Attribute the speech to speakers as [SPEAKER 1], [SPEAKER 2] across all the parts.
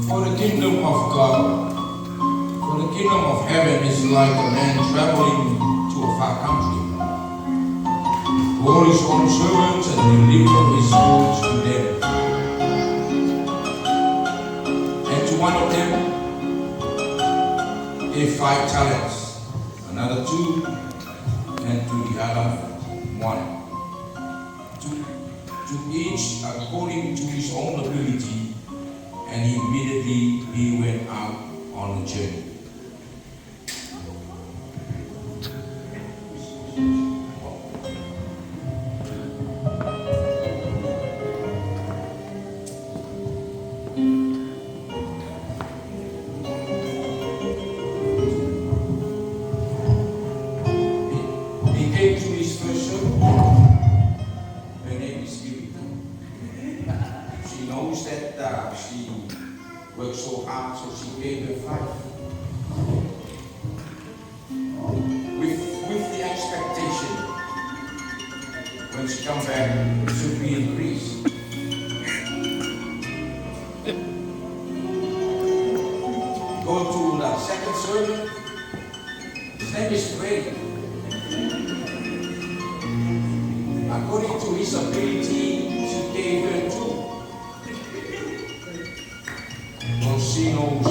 [SPEAKER 1] For the kingdom of God, for the kingdom of heaven is like a man traveling to a far country, who called his own servants and delivered his goods to them. And to one of them gave 5 talents, another 2, and to the other 1. To each according to his own ability, and immediately he went out on a journey. He came to his first servant. Her name is Givita. She knows that she worked so hard, so she gave her 5. With the expectation, when she comes back, it should be increased. Go to the second servant. His name is Fred. According to his ability, she gave her 2. Because she knows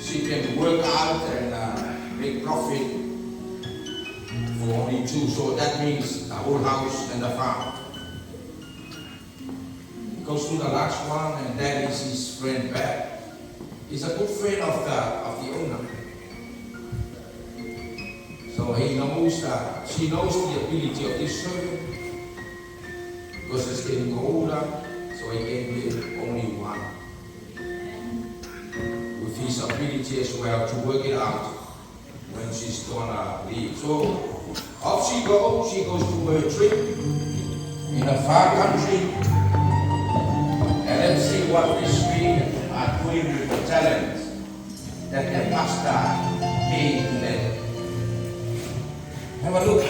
[SPEAKER 1] she can work out and make profit for only 2. So that means the whole house and the farm. He goes to the last one, and that is his friend back. He's a good friend of the owner. So he knows she knows the ability of this servant, because it's getting older, so he gave her only 1. With his ability as well to work it out when she's gonna leave. So off she goes to her trip in a far country, and let's see what these 3 are doing with the talents that their master gave to them. Have a look.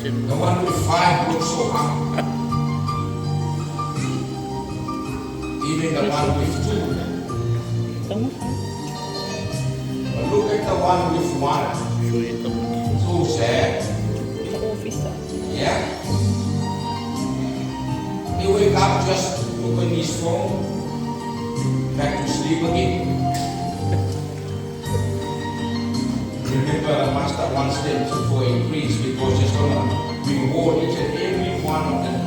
[SPEAKER 1] The one with 5 looks so hard. Even the one with 2. But look at the one with 1. So sad. Yeah. He wake up just to open his phone. Back to sleep again. Remember, the master wants them to for increase, because he's gonna reward each and every one of them.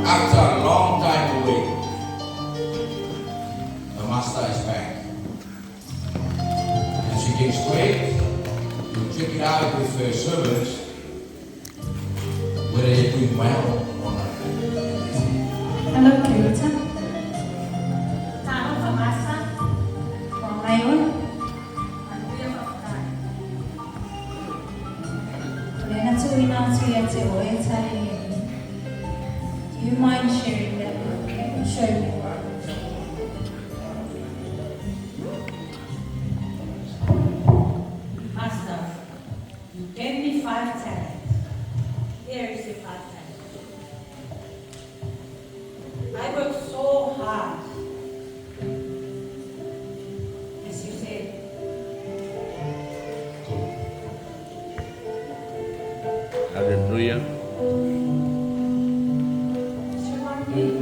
[SPEAKER 1] After a long time away, the master is back. And she came straight to check it out with her servants, whether they're doing well or not.
[SPEAKER 2] Hello, Kirita. Ngayon, ulit natsuwi na ang suya si Oye sa rin. Do you mind sharing that with me? Share me.
[SPEAKER 3] Master, you gave me 5 talents. Here is the 5 talents. I worked so hard. As you said,
[SPEAKER 4] Hallelujah.
[SPEAKER 3] Mr. Martin,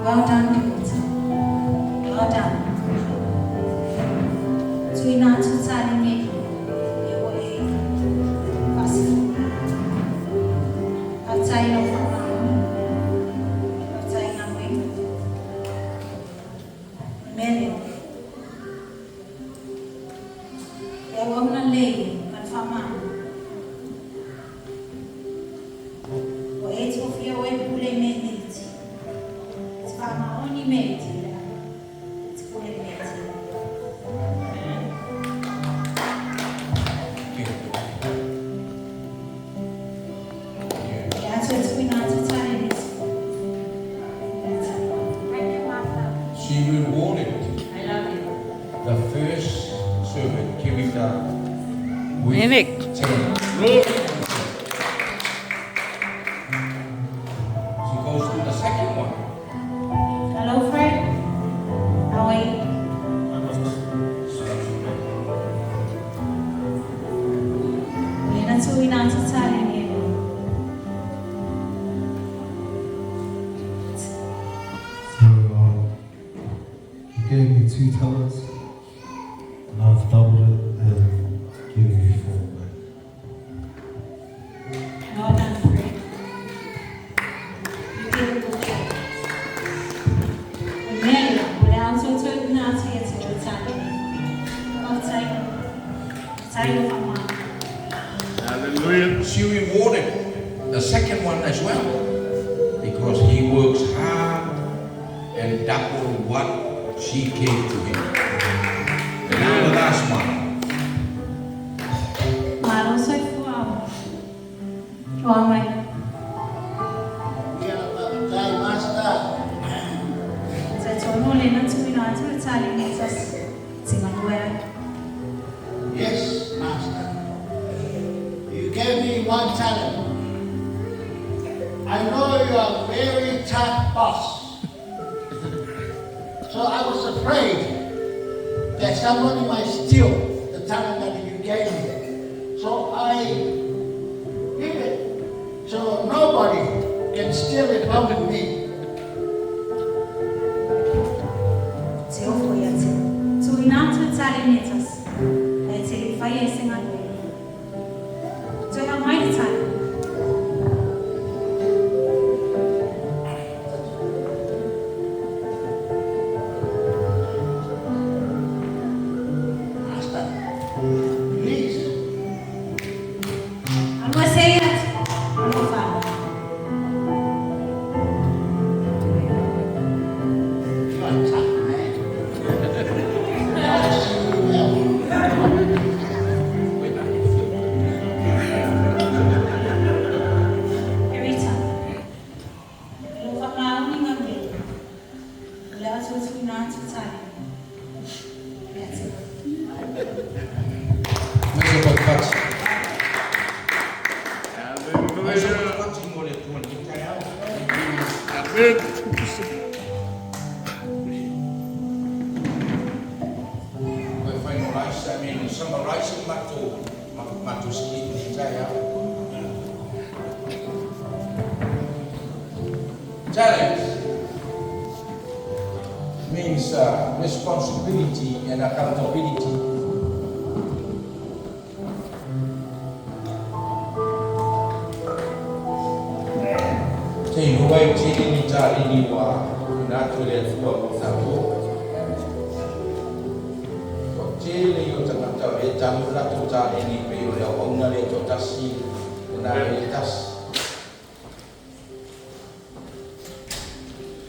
[SPEAKER 2] Well done, Peter. Well done. Tuina tutali me ewo e fasi. Atai no fama. Atai na me. Mele. Ewo na lei kan fama. O eto fia o e pule me niti. Fama oni meti. Pule meti.
[SPEAKER 1] She rewarded the first servant, Kirita, with
[SPEAKER 4] Nick.
[SPEAKER 1] 10. She goes to the second one.
[SPEAKER 2] Hello, Fred. How are you? Lena tuwina tutali niyo.
[SPEAKER 5] So he gave me 2 talents, and I've doubled it and given me 4 back.
[SPEAKER 2] Well done, Fred. You did a good job. Amelia, without your turn now to get to the time. I'll tell you from mom.
[SPEAKER 4] Hallelujah.
[SPEAKER 1] She rewarded the second one as well, because he works hard and double what she gave to him. And now the last one.
[SPEAKER 2] Malo soy fuamo. Fuamo. Sa tono Lena tuwina tutali niyo. Singaluera.
[SPEAKER 6] Yes, Master. You gave me 1 talent. I know you are a very tough boss. So I was afraid that somebody might steal the talent that you gave me. So I hid it. So nobody can steal it from me.
[SPEAKER 2] Teofo ya te. Tuwina tutali niyo. Ete faya singaluera. So how mighty time.
[SPEAKER 6] Master, please.
[SPEAKER 2] I'm gonna say it. I'm gonna follow.
[SPEAKER 6] You are tough, man.
[SPEAKER 2] Every time. Lo fa mauni ngambil. Wala sa tuwina tutali. That's it.
[SPEAKER 1] Mas eu vou fazer. Mas eu
[SPEAKER 4] Hallelujah.
[SPEAKER 1] vou fazer uma leitura de canal.
[SPEAKER 4] Amen.
[SPEAKER 1] Vai finalize, I mean, summarizing matu sedikit di saya. Challenge means responsibility and accountability. Tei huai chini ni tari ni wa na tu le tua ko tapo. Chile yo tangata e tamu la tu tari ni pe yo le ona le to tasi na le tas.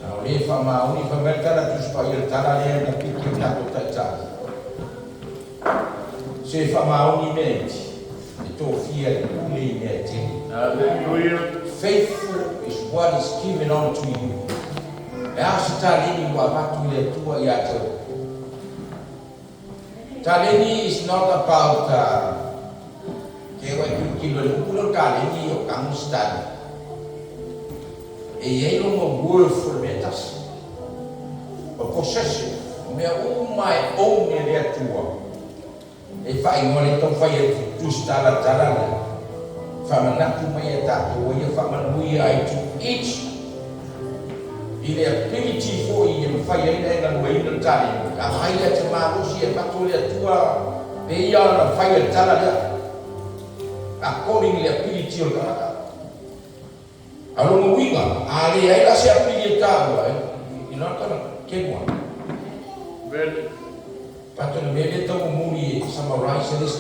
[SPEAKER 1] Na le fa ma uni fa mertala tu spa yo tara le na pikki na to tacha. Se fa ma uni menti e to fia le ne chini.
[SPEAKER 4] Hallelujah.
[SPEAKER 1] Faithful is what is given unto you. E asa talini wa watu le tua ya te. Talini is not about ke wa kilo le pulo talini o kamu study. E yelo mo worthful metas. O possession. Me o mai own le tua. E fai ngole to fai tu stala talana. Famanaku mai tato ia famanui ai to each I le ability for I e mawhai aina e ngā nuaina tari. A mai lea te mārosi e mato lea tua pe ia na whai e tala lea. According le ability o le kanaka. Alonga winga, a le aila se ability e tāua e. Ina kana kenua.
[SPEAKER 4] Very.
[SPEAKER 1] Pato na mele tau muri e summarize this